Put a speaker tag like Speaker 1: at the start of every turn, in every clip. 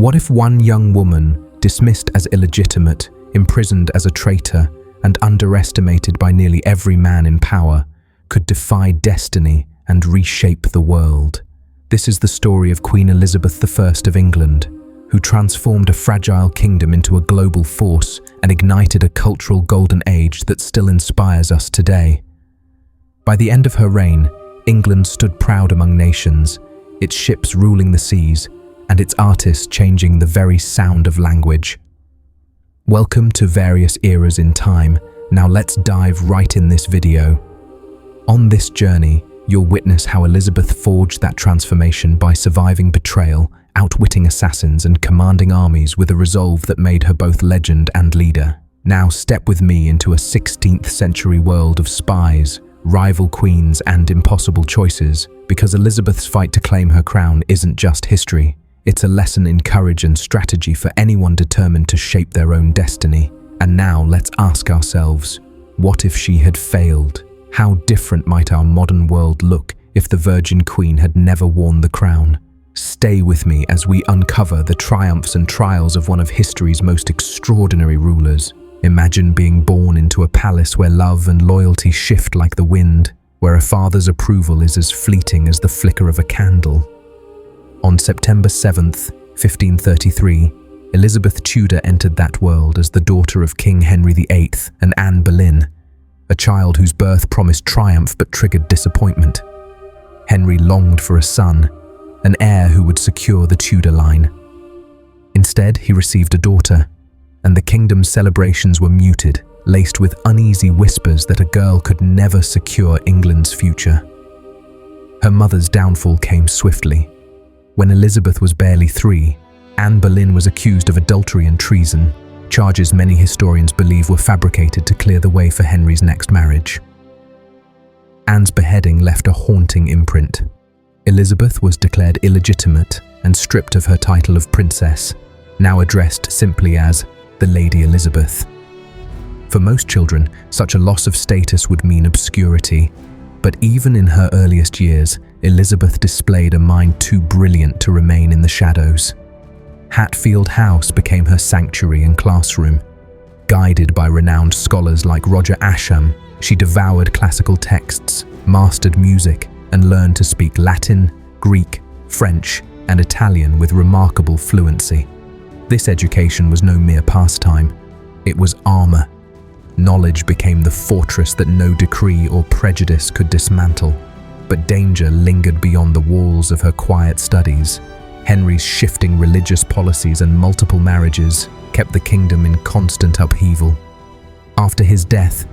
Speaker 1: What if one young woman, dismissed as illegitimate, imprisoned as a traitor, and underestimated by nearly every man in power, could defy destiny and reshape the world? This is the story of Queen Elizabeth I of England, who transformed a fragile kingdom into a global force and ignited a cultural golden age that still inspires us today. By the end of her reign, England stood proud among nations, its ships ruling the seas, and its artists changing the very sound of language. Welcome to various eras in time. Now let's dive right in this video. On this journey, you'll witness how Elizabeth forged that transformation by surviving betrayal, outwitting assassins, and commanding armies with a resolve that made her both legend and leader. Now step with me into a 16th century world of spies, rival queens, and impossible choices, because Elizabeth's fight to claim her crown isn't just history. It's a lesson in courage and strategy for anyone determined to shape their own destiny. And now let's ask ourselves, what if she had failed? How different might our modern world look if the Virgin Queen had never worn the crown? Stay with me as we uncover the triumphs and trials of one of history's most extraordinary rulers. Imagine being born into a palace where love and loyalty shift like the wind, where a father's approval is as fleeting as the flicker of a candle. On September 7th, 1533, Elizabeth Tudor entered that world as the daughter of King Henry VIII and Anne Boleyn, a child whose birth promised triumph but triggered disappointment. Henry longed for a son, an heir who would secure the Tudor line. Instead, he received a daughter, and the kingdom's celebrations were muted, laced with uneasy whispers that a girl could never secure England's future. Her mother's downfall came swiftly. When Elizabeth was barely 3, Anne Boleyn was accused of adultery and treason, charges many historians believe were fabricated to clear the way for Henry's next marriage. Anne's beheading left a haunting imprint. Elizabeth was declared illegitimate and stripped of her title of princess, now addressed simply as the Lady Elizabeth. For most children, such a loss of status would mean obscurity, but even in her earliest years, Elizabeth displayed a mind too brilliant to remain in the shadows. Hatfield House became her sanctuary and classroom. Guided by renowned scholars like Roger Ascham, she devoured classical texts, mastered music, and learned to speak Latin, Greek, French, and Italian with remarkable fluency. This education was no mere pastime. It was armor. Knowledge became the fortress that no decree or prejudice could dismantle. But danger lingered beyond the walls of her quiet studies. Henry's shifting religious policies and multiple marriages kept the kingdom in constant upheaval. After his death,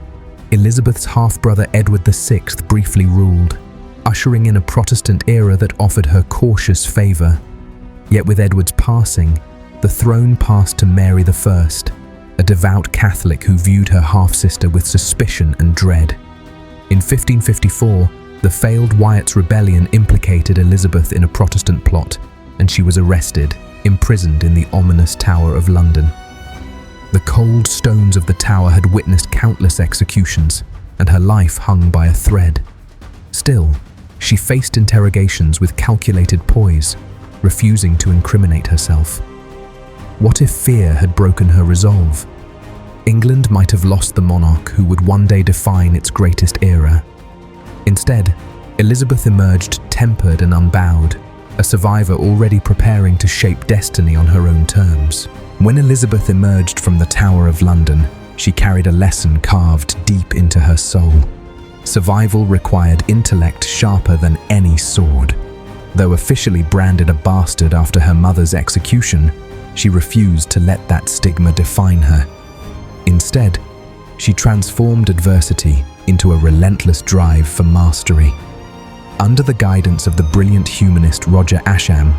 Speaker 1: Elizabeth's half-brother Edward VI briefly ruled, ushering in a Protestant era that offered her cautious favor. Yet with Edward's passing, the throne passed to Mary I, a devout Catholic who viewed her half-sister with suspicion and dread. In 1554, the failed Wyatt's rebellion implicated Elizabeth in a Protestant plot, and she was arrested, imprisoned in the ominous Tower of London. The cold stones of the tower had witnessed countless executions, and her life hung by a thread. Still, she faced interrogations with calculated poise, refusing to incriminate herself. What if fear had broken her resolve? England might have lost the monarch who would one day define its greatest era. Instead, Elizabeth emerged tempered and unbowed, a survivor already preparing to shape destiny on her own terms. When Elizabeth emerged from the Tower of London, she carried a lesson carved deep into her soul. Survival required intellect sharper than any sword. Though officially branded a bastard after her mother's execution, she refused to let that stigma define her. Instead, she transformed adversity into a relentless drive for mastery. Under the guidance of the brilliant humanist Roger Ascham,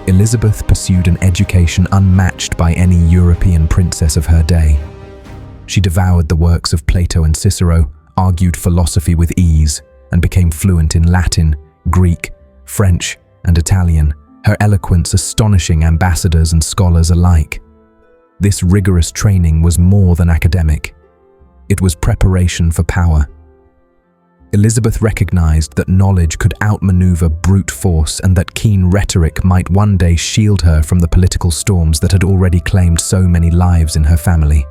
Speaker 1: Elizabeth pursued an education unmatched by any European princess of her day. She devoured the works of Plato and Cicero, argued philosophy with ease, and became fluent in Latin, Greek, French, and Italian, her eloquence astonishing ambassadors and scholars alike. This rigorous training was more than academic. It was preparation for power. Elizabeth recognized that knowledge could outmaneuver brute force and that keen rhetoric might one day shield her from the political storms that had already claimed so many lives in her family.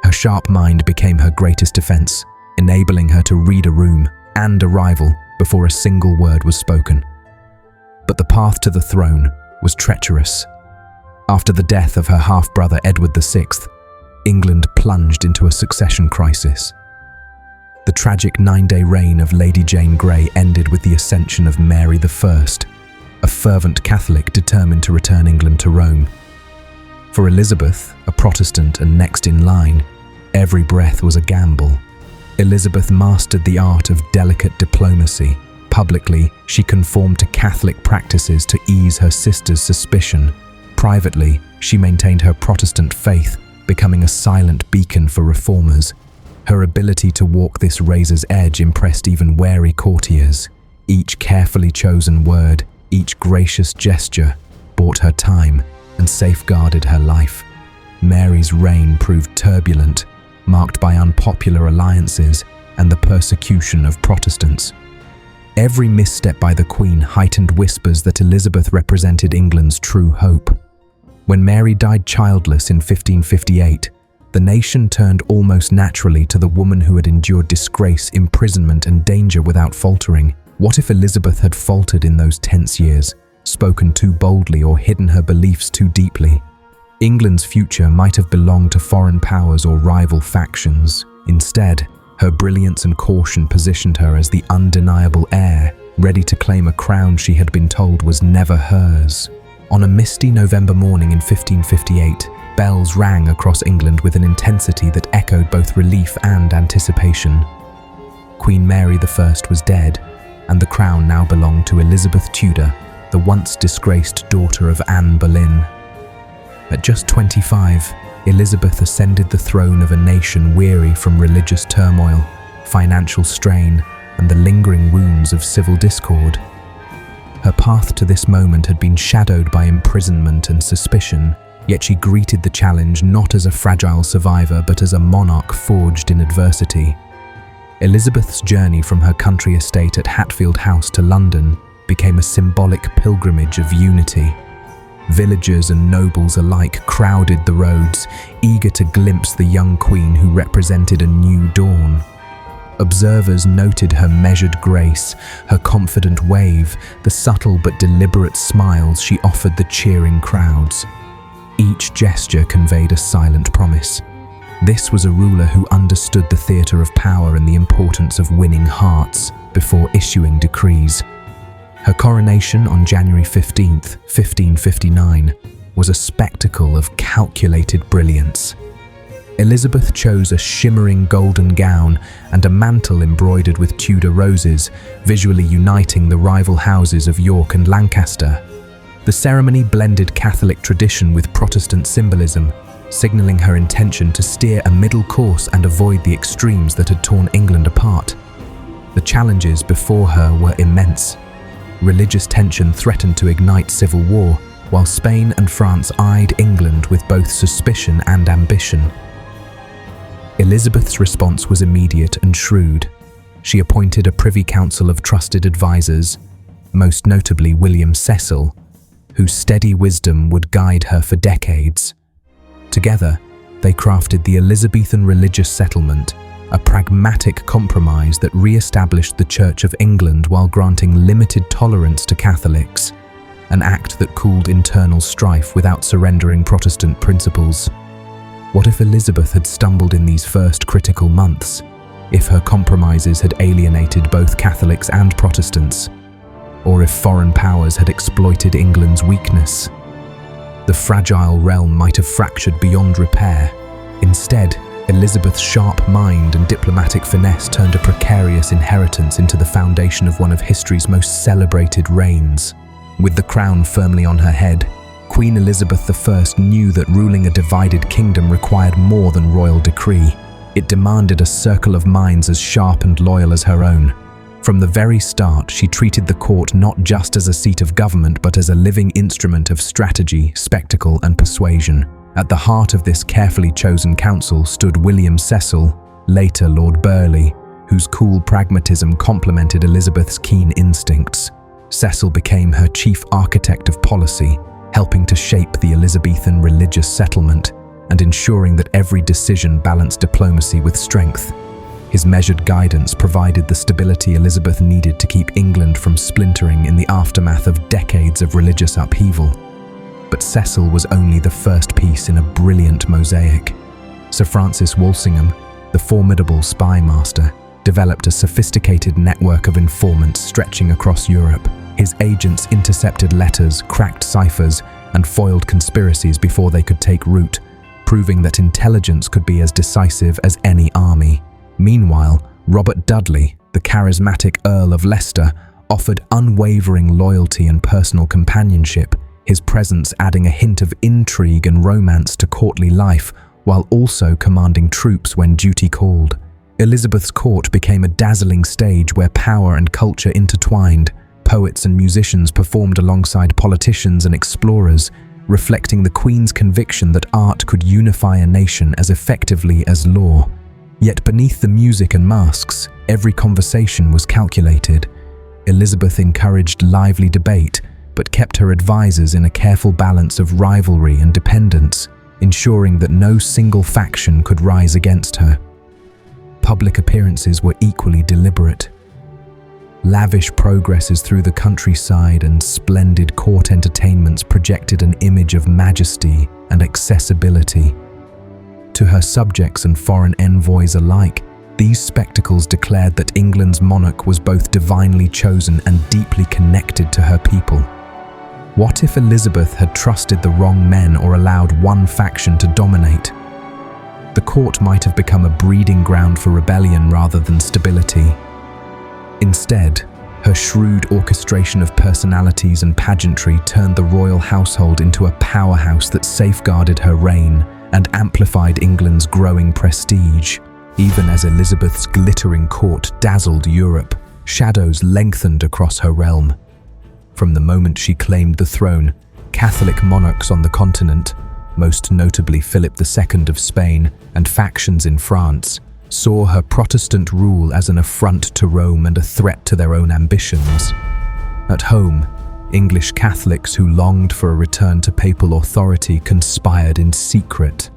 Speaker 1: Her sharp mind became her greatest defense, enabling her to read a room and a rival before a single word was spoken. But the path to the throne was treacherous. After the death of her half-brother Edward VI, England plunged into a succession crisis. The tragic 9-day reign of Lady Jane Grey ended with the Ascension of Mary I, a fervent Catholic determined to return England to Rome. For Elizabeth, a Protestant and next in line, every breath was a gamble. Elizabeth mastered the art of delicate diplomacy. Publicly, she conformed to Catholic practices to ease her sister's suspicion. Privately, she maintained her Protestant faith, becoming a silent beacon for reformers. Her ability to walk this razor's edge impressed even wary courtiers. Each carefully chosen word, each gracious gesture, bought her time and safeguarded her life. Mary's reign proved turbulent, marked by unpopular alliances and the persecution of Protestants. Every misstep by the Queen heightened whispers that Elizabeth represented England's true hope. When Mary died childless in 1558, the nation turned almost naturally to the woman who had endured disgrace, imprisonment, and danger without faltering. What if Elizabeth had faltered in those tense years, spoken too boldly, or hidden her beliefs too deeply? England's future might have belonged to foreign powers or rival factions. Instead, her brilliance and caution positioned her as the undeniable heir, ready to claim a crown she had been told was never hers. On a misty November morning in 1558, bells rang across England with an intensity that echoed both relief and anticipation. Queen Mary I was dead, and the crown now belonged to Elizabeth Tudor, the once disgraced daughter of Anne Boleyn. At just 25, Elizabeth ascended the throne of a nation weary from religious turmoil, financial strain, and the lingering wounds of civil discord. Her path to this moment had been shadowed by imprisonment and suspicion, yet she greeted the challenge not as a fragile survivor but as a monarch forged in adversity. Elizabeth's journey from her country estate at Hatfield House to London became a symbolic pilgrimage of unity. Villagers and nobles alike crowded the roads, eager to glimpse the young queen who represented a new dawn. Observers noted her measured grace, her confident wave, the subtle but deliberate smiles she offered the cheering crowds. Each gesture conveyed a silent promise. This was a ruler who understood the theatre of power and the importance of winning hearts before issuing decrees. Her coronation on January 15th, 1559, was a spectacle of calculated brilliance. Elizabeth chose a shimmering golden gown and a mantle embroidered with Tudor roses, visually uniting the rival houses of York and Lancaster. The ceremony blended Catholic tradition with Protestant symbolism, signaling her intention to steer a middle course and avoid the extremes that had torn England apart. The challenges before her were immense. Religious tension threatened to ignite civil war, while Spain and France eyed England with both suspicion and ambition. Elizabeth's response was immediate and shrewd. She appointed a privy council of trusted advisors, most notably William Cecil, whose steady wisdom would guide her for decades. Together, they crafted the Elizabethan religious settlement, a pragmatic compromise that re-established the Church of England while granting limited tolerance to Catholics, an act that cooled internal strife without surrendering Protestant principles. What if Elizabeth had stumbled in these first critical months? If her compromises had alienated both Catholics and Protestants? Or if foreign powers had exploited England's weakness? The fragile realm might have fractured beyond repair. Instead, Elizabeth's sharp mind and diplomatic finesse turned a precarious inheritance into the foundation of one of history's most celebrated reigns. With the crown firmly on her head, Queen Elizabeth I knew that ruling a divided kingdom required more than royal decree. It demanded a circle of minds as sharp and loyal as her own. From the very start, she treated the court not just as a seat of government, but as a living instrument of strategy, spectacle, and persuasion. At the heart of this carefully chosen council stood William Cecil, later Lord Burleigh, whose cool pragmatism complemented Elizabeth's keen instincts. Cecil became her chief architect of policy, helping to shape the Elizabethan religious settlement and ensuring that every decision balanced diplomacy with strength. His measured guidance provided the stability Elizabeth needed to keep England from splintering in the aftermath of decades of religious upheaval. But Cecil was only the first piece in a brilliant mosaic. Sir Francis Walsingham, the formidable spy master, developed a sophisticated network of informants stretching across Europe. His agents intercepted letters, cracked ciphers, and foiled conspiracies before they could take root, proving that intelligence could be as decisive as any army. Meanwhile, Robert Dudley, the charismatic Earl of Leicester, offered unwavering loyalty and personal companionship, his presence adding a hint of intrigue and romance to courtly life, while also commanding troops when duty called. Elizabeth's court became a dazzling stage where power and culture intertwined. Poets and musicians performed alongside politicians and explorers, reflecting the Queen's conviction that art could unify a nation as effectively as law. Yet beneath the music and masks, every conversation was calculated. Elizabeth encouraged lively debate, but kept her advisors in a careful balance of rivalry and dependence, ensuring that no single faction could rise against her. Public appearances were equally deliberate. Lavish progresses through the countryside and splendid court entertainments projected an image of majesty and accessibility. To her subjects and foreign envoys alike, these spectacles declared that England's monarch was both divinely chosen and deeply connected to her people. What if Elizabeth had trusted the wrong men or allowed one faction to dominate? The court might have become a breeding ground for rebellion rather than stability. Instead, her shrewd orchestration of personalities and pageantry turned the royal household into a powerhouse that safeguarded her reign and amplified England's growing prestige. Even as Elizabeth's glittering court dazzled Europe, shadows lengthened across her realm. From the moment she claimed the throne, Catholic monarchs on the continent, most notably Philip II of Spain and factions in France, saw her Protestant rule as an affront to Rome and a threat to their own ambitions. At home, English Catholics who longed for a return to papal authority conspired in secret.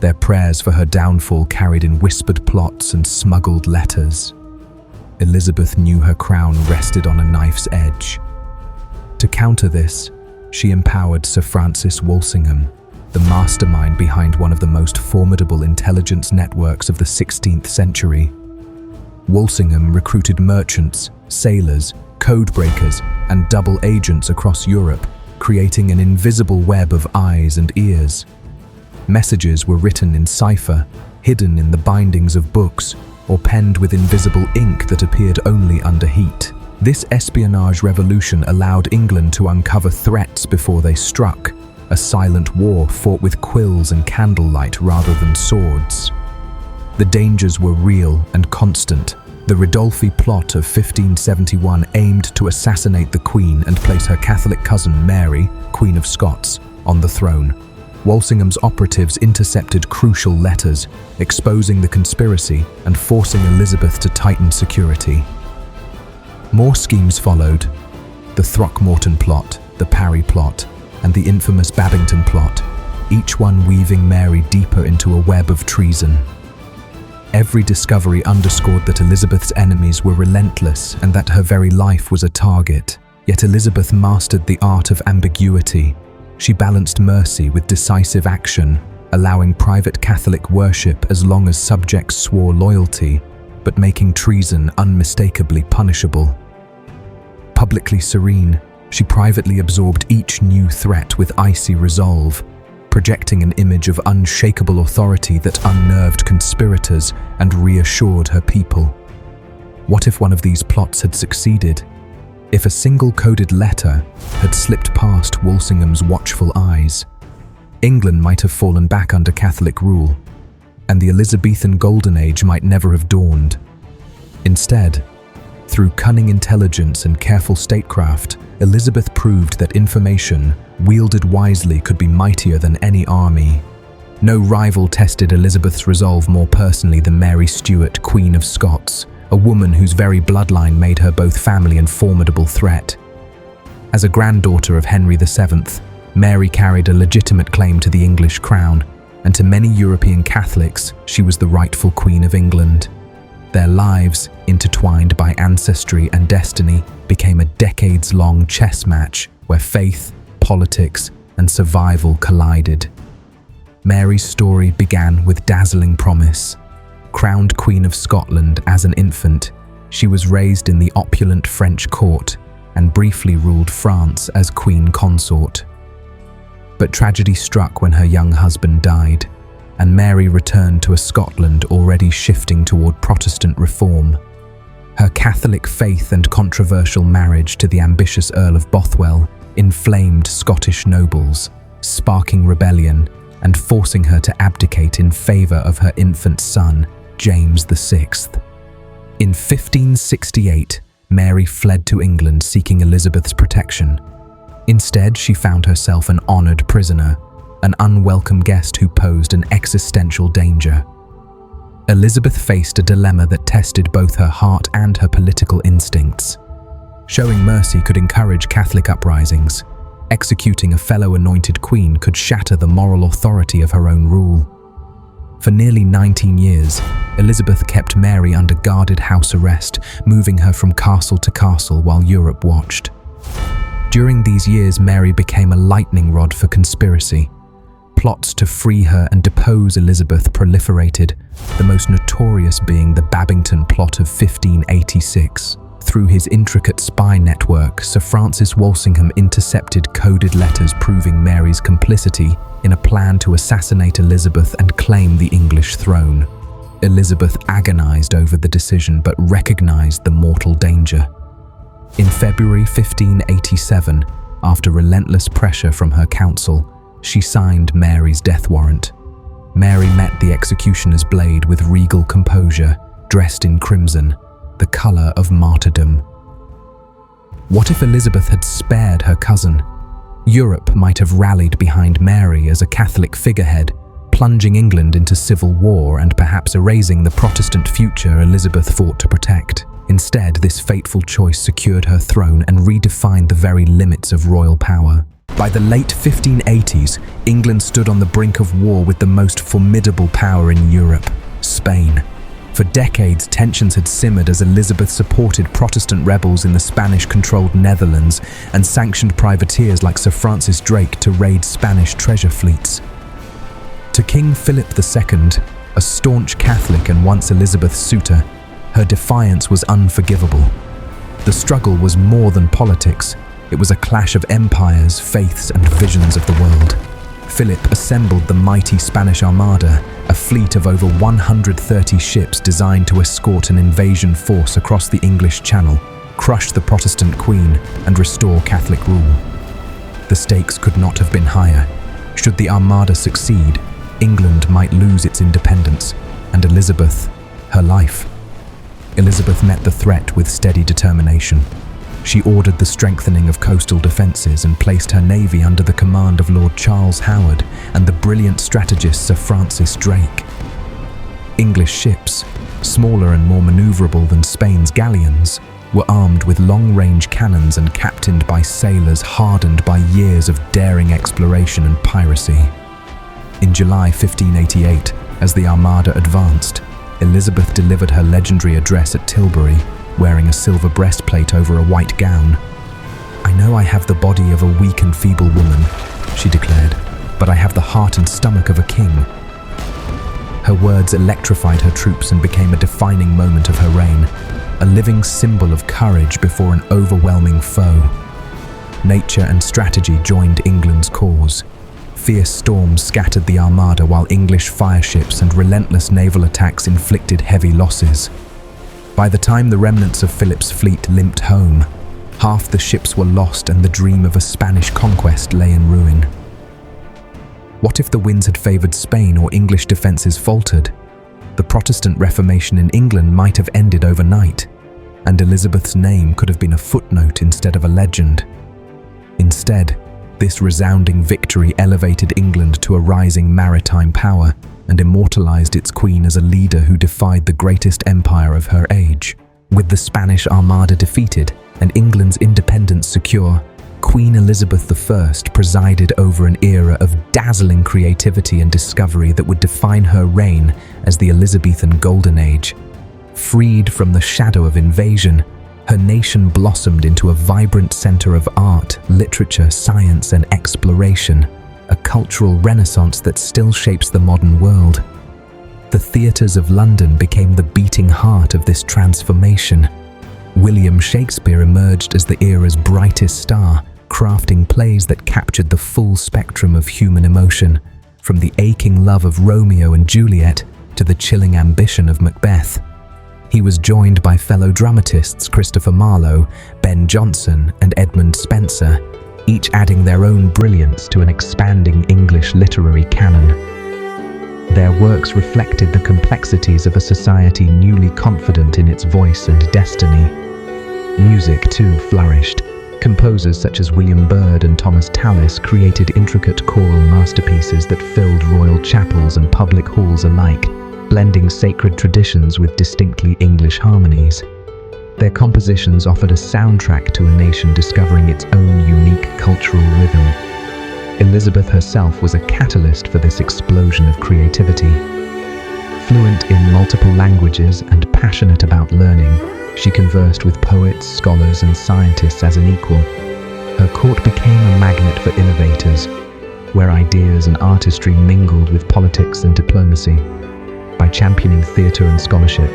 Speaker 1: Their prayers for her downfall carried in whispered plots and smuggled letters. Elizabeth knew her crown rested on a knife's edge. To counter this, she empowered Sir Francis Walsingham, the mastermind behind one of the most formidable intelligence networks of the 16th century. Walsingham recruited merchants, sailors, codebreakers, and double agents across Europe, creating an invisible web of eyes and ears. Messages were written in cipher, hidden in the bindings of books, or penned with invisible ink that appeared only under heat. This espionage revolution allowed England to uncover threats before they struck, a silent war fought with quills and candlelight rather than swords. The dangers were real and constant. The Ridolfi plot of 1571 aimed to assassinate the Queen and place her Catholic cousin Mary, Queen of Scots, on the throne. Walsingham's operatives intercepted crucial letters, exposing the conspiracy and forcing Elizabeth to tighten security. More schemes followed: the Throckmorton plot, the Parry plot, and the infamous Babington plot, each one weaving Mary deeper into a web of treason. Every discovery underscored that Elizabeth's enemies were relentless and that her very life was a target. Yet Elizabeth mastered the art of ambiguity. She balanced mercy with decisive action, allowing private Catholic worship as long as subjects swore loyalty, but making treason unmistakably punishable. Publicly serene, she privately absorbed each new threat with icy resolve, projecting an image of unshakable authority that unnerved conspirators and reassured her people. What if one of these plots had succeeded? If a single coded letter had slipped past Walsingham's watchful eyes, England might have fallen back under Catholic rule, and the Elizabethan Golden Age might never have dawned. Instead, through cunning intelligence and careful statecraft, Elizabeth proved that information, wielded wisely, could be mightier than any army. No rival tested Elizabeth's resolve more personally than Mary Stuart, Queen of Scots, a woman whose very bloodline made her both family and formidable threat. As a granddaughter of Henry VII, Mary carried a legitimate claim to the English crown, and to many European Catholics, she was the rightful Queen of England. Their lives, intertwined by ancestry and destiny, became a decades-long chess match where faith, politics, and survival collided. Mary's story began with dazzling promise. Crowned Queen of Scotland as an infant, she was raised in the opulent French court and briefly ruled France as queen consort. But tragedy struck when her young husband died, and Mary returned to a Scotland already shifting toward Protestant reform. Her Catholic faith and controversial marriage to the ambitious Earl of Bothwell inflamed Scottish nobles, sparking rebellion and forcing her to abdicate in favour of her infant son, James VI. In 1568, Mary fled to England seeking Elizabeth's protection. Instead, she found herself an honoured prisoner, an unwelcome guest who posed an existential danger. Elizabeth faced a dilemma that tested both her heart and her political instincts. Showing mercy could encourage Catholic uprisings. Executing a fellow anointed queen could shatter the moral authority of her own rule. For nearly 19 years, Elizabeth kept Mary under guarded house arrest, moving her from castle to castle while Europe watched. During these years, Mary became a lightning rod for conspiracy. Plots to free her and depose Elizabeth proliferated, the most notorious being the Babington Plot of 1586. Through his intricate spy network, Sir Francis Walsingham intercepted coded letters proving Mary's complicity in a plan to assassinate Elizabeth and claim the English throne. Elizabeth agonized over the decision but recognized the mortal danger. In February 1587, after relentless pressure from her council, she signed Mary's death warrant. Mary met the executioner's blade with regal composure, dressed in crimson, the colour of martyrdom. What if Elizabeth had spared her cousin? Europe might have rallied behind Mary as a Catholic figurehead, plunging England into civil war and perhaps erasing the Protestant future Elizabeth fought to protect. Instead, this fateful choice secured her throne and redefined the very limits of royal power. By the late 1580s, England stood on the brink of war with the most formidable power in Europe, Spain. For decades, tensions had simmered as Elizabeth supported Protestant rebels in the Spanish-controlled Netherlands and sanctioned privateers like Sir Francis Drake to raid Spanish treasure fleets. To King Philip II, a staunch Catholic and once Elizabeth's suitor, her defiance was unforgivable. The struggle was more than politics. It was a clash of empires, faiths, and visions of the world. Philip assembled the mighty Spanish Armada, a fleet of over 130 ships designed to escort an invasion force across the English Channel, crush the Protestant Queen, and restore Catholic rule. The stakes could not have been higher. Should the Armada succeed, England might lose its independence, and Elizabeth, her life. Elizabeth met the threat with steady determination. She ordered the strengthening of coastal defences and placed her navy under the command of Lord Charles Howard and the brilliant strategist Sir Francis Drake. English ships, smaller and more manoeuvrable than Spain's galleons, were armed with long-range cannons and captained by sailors hardened by years of daring exploration and piracy. In July 1588, as the Armada advanced, Elizabeth delivered her legendary address at Tilbury, wearing a silver breastplate over a white gown. "I know I have the body of a weak and feeble woman," she declared, "but I have the heart and stomach of a king." Her words electrified her troops and became a defining moment of her reign, a living symbol of courage before an overwhelming foe. Nature and strategy joined England's cause. Fierce storms scattered the Armada while English fireships and relentless naval attacks inflicted heavy losses. By the time the remnants of Philip's fleet limped home, half the ships were lost and the dream of a Spanish conquest lay in ruin. What if the winds had favoured Spain or English defences faltered? The Protestant Reformation in England might have ended overnight, and Elizabeth's name could have been a footnote instead of a legend. Instead, this resounding victory elevated England to a rising maritime power and immortalized its queen as a leader who defied the greatest empire of her age. With the Spanish Armada defeated and England's independence secure, Queen Elizabeth I presided over an era of dazzling creativity and discovery that would define her reign as the Elizabethan Golden Age. Freed from the shadow of invasion, her nation blossomed into a vibrant center of art, literature, science, and exploration, a cultural renaissance that still shapes the modern world. The theatres of London became the beating heart of this transformation. William Shakespeare emerged as the era's brightest star, crafting plays that captured the full spectrum of human emotion, from the aching love of Romeo and Juliet to the chilling ambition of Macbeth. He was joined by fellow dramatists Christopher Marlowe, Ben Jonson, and Edmund Spenser, each adding their own brilliance to an expanding English literary canon. Their works reflected the complexities of a society newly confident in its voice and destiny. Music, too, flourished. Composers such as William Byrd and Thomas Tallis created intricate choral masterpieces that filled royal chapels and public halls alike, blending sacred traditions with distinctly English harmonies. Their compositions offered a soundtrack to a nation discovering its own unique cultural rhythm. Elizabeth herself was a catalyst for this explosion of creativity. Fluent in multiple languages and passionate about learning, she conversed with poets, scholars, and scientists as an equal. Her court became a magnet for innovators, where ideas and artistry mingled with politics and diplomacy. By championing theatre and scholarship,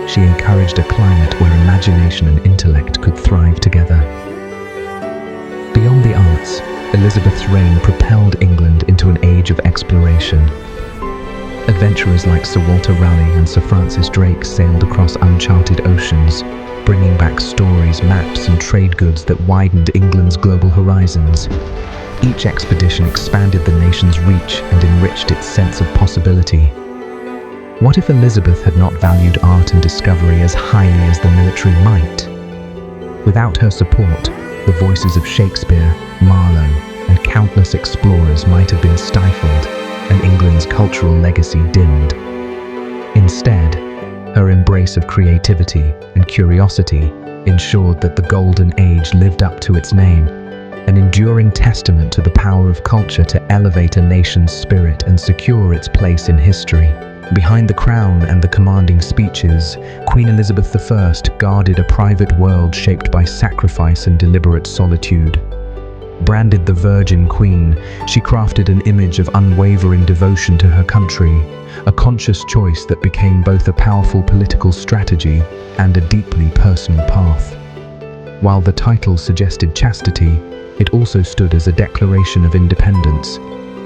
Speaker 1: she encouraged a climate where imagination and intellect could thrive together. Beyond the arts, Elizabeth's reign propelled England into an age of exploration. Adventurers like Sir Walter Raleigh and Sir Francis Drake sailed across uncharted oceans, bringing back stories, maps, and trade goods that widened England's global horizons. Each expedition expanded the nation's reach and enriched its sense of possibility. What if Elizabeth had not valued art and discovery as highly as the military might? Without her support, the voices of Shakespeare, Marlowe, and countless explorers might have been stifled, and England's cultural legacy dimmed. Instead, her embrace of creativity and curiosity ensured that the Golden Age lived up to its name, an enduring testament to the power of culture to elevate a nation's spirit and secure its place in history. Behind the crown and the commanding speeches, Queen Elizabeth I guarded a private world shaped by sacrifice and deliberate solitude. Branded the Virgin Queen, she crafted an image of unwavering devotion to her country, a conscious choice that became both a powerful political strategy and a deeply personal path. While the title suggested chastity, it also stood as a declaration of independence.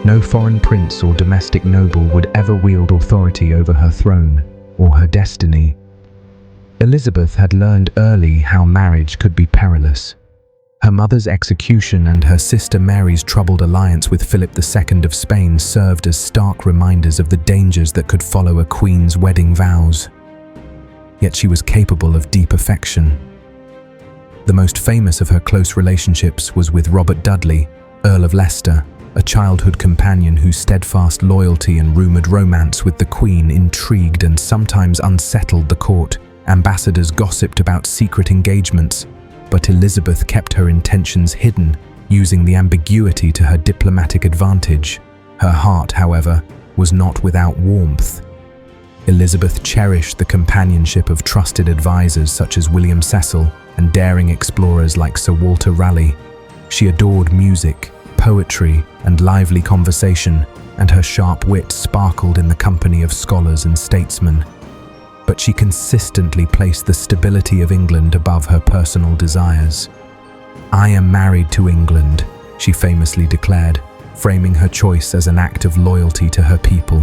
Speaker 1: No foreign prince or domestic noble would ever wield authority over her throne or her destiny. Elizabeth had learned early how marriage could be perilous. Her mother's execution and her sister Mary's troubled alliance with Philip II of Spain served as stark reminders of the dangers that could follow a queen's wedding vows. Yet she was capable of deep affection. The most famous of her close relationships was with Robert Dudley, Earl of Leicester, a childhood companion whose steadfast loyalty and rumoured romance with the Queen intrigued and sometimes unsettled the court. Ambassadors gossiped about secret engagements, but Elizabeth kept her intentions hidden, using the ambiguity to her diplomatic advantage. Her heart, however, was not without warmth. Elizabeth cherished the companionship of trusted advisors such as William Cecil and daring explorers like Sir Walter Raleigh. She adored music, poetry, and lively conversation, and her sharp wit sparkled in the company of scholars and statesmen. But she consistently placed the stability of England above her personal desires. "I am married to England," she famously declared, framing her choice as an act of loyalty to her people.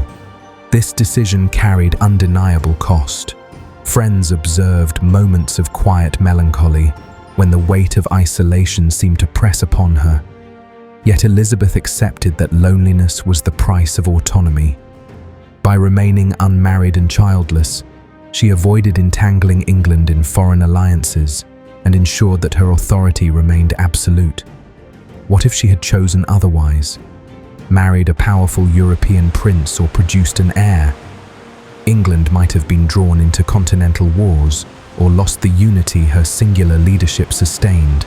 Speaker 1: This decision carried undeniable cost. Friends observed moments of quiet melancholy when the weight of isolation seemed to press upon her. Yet Elizabeth accepted that loneliness was the price of autonomy. By remaining unmarried and childless, she avoided entangling England in foreign alliances and ensured that her authority remained absolute. What if she had chosen otherwise? married a powerful European prince, or produced an heir. England might have been drawn into continental wars or lost the unity her singular leadership sustained.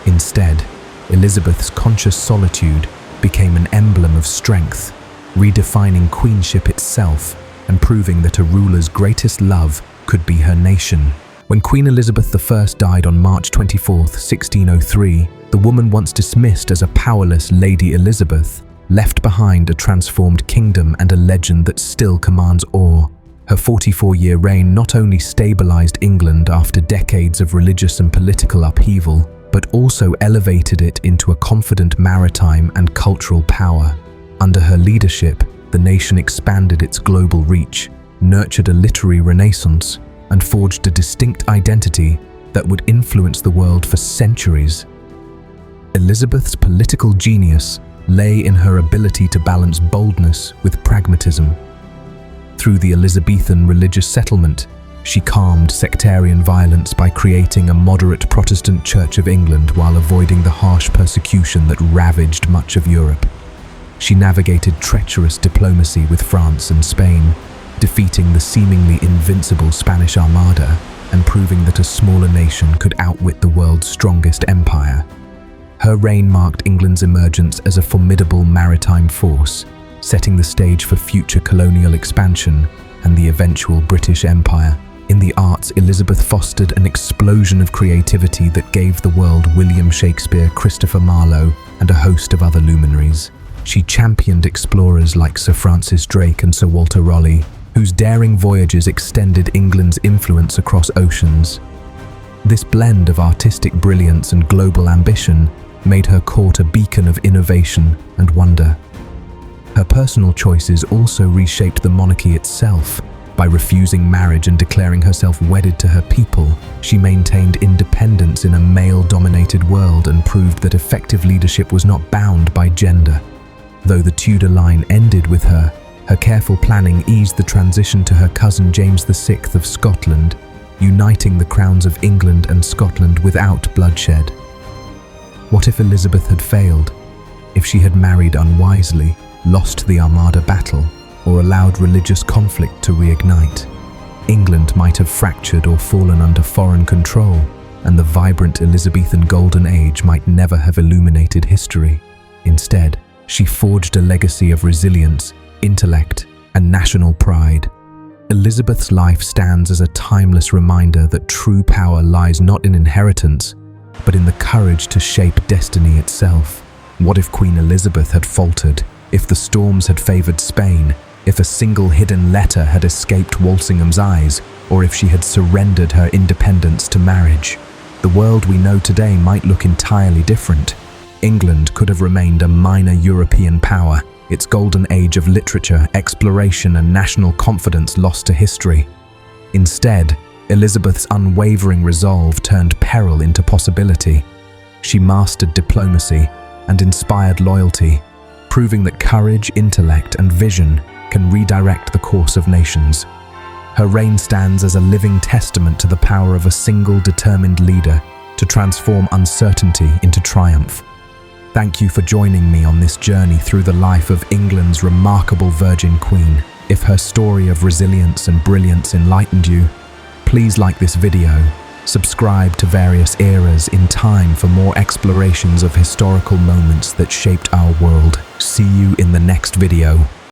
Speaker 1: Instead, Elizabeth's conscious solitude became an emblem of strength, redefining queenship itself and proving that a ruler's greatest love could be her nation. When Queen Elizabeth I died on March 24, 1603, the woman once dismissed as a powerless Lady Elizabeth left behind a transformed kingdom and a legend that still commands awe. Her 44-year reign not only stabilized England after decades of religious and political upheaval, but also elevated it into a confident maritime and cultural power. Under her leadership, the nation expanded its global reach, nurtured a literary renaissance, and forged a distinct identity that would influence the world for centuries. Elizabeth's political genius lay in her ability to balance boldness with pragmatism. Through the Elizabethan religious settlement, she calmed sectarian violence by creating a moderate Protestant Church of England while avoiding the harsh persecution that ravaged much of Europe. She navigated treacherous diplomacy with France and Spain, defeating the seemingly invincible Spanish Armada and proving that a smaller nation could outwit the world's strongest empire. Her reign marked England's emergence as a formidable maritime force, setting the stage for future colonial expansion and the eventual British Empire. In the arts, Elizabeth fostered an explosion of creativity that gave the world William Shakespeare, Christopher Marlowe, and a host of other luminaries. She championed explorers like Sir Francis Drake and Sir Walter Raleigh, whose daring voyages extended England's influence across oceans. This blend of artistic brilliance and global ambition made her court a beacon of innovation and wonder. Her personal choices also reshaped the monarchy itself. By refusing marriage and declaring herself wedded to her people, she maintained independence in a male-dominated world and proved that effective leadership was not bound by gender. Though the Tudor line ended with her, her careful planning eased the transition to her cousin James VI of Scotland, uniting the crowns of England and Scotland without bloodshed. What if Elizabeth had failed? If she had married unwisely, lost the Armada battle, or allowed religious conflict to reignite? England might have fractured or fallen under foreign control, and the vibrant Elizabethan Golden Age might never have illuminated history. Instead, she forged a legacy of resilience, intellect, and national pride. Elizabeth's life stands as a timeless reminder that true power lies not in inheritance, but in the courage to shape destiny itself. What if Queen Elizabeth had faltered? If the storms had favored Spain? If a single hidden letter had escaped Walsingham's eyes? Or if she had surrendered her independence to marriage? The world we know today might look entirely different. England could have remained a minor European power, its golden age of literature, exploration, and national confidence lost to history. Instead, Elizabeth's unwavering resolve turned peril into possibility. She mastered diplomacy and inspired loyalty, proving that courage, intellect, and vision can redirect the course of nations. Her reign stands as a living testament to the power of a single determined leader to transform uncertainty into triumph. Thank you for joining me on this journey through the life of England's remarkable Virgin Queen. If her story of resilience and brilliance enlightened you, please like this video, subscribe to various eras in time for more explorations of historical moments that shaped our world. See you in the next video.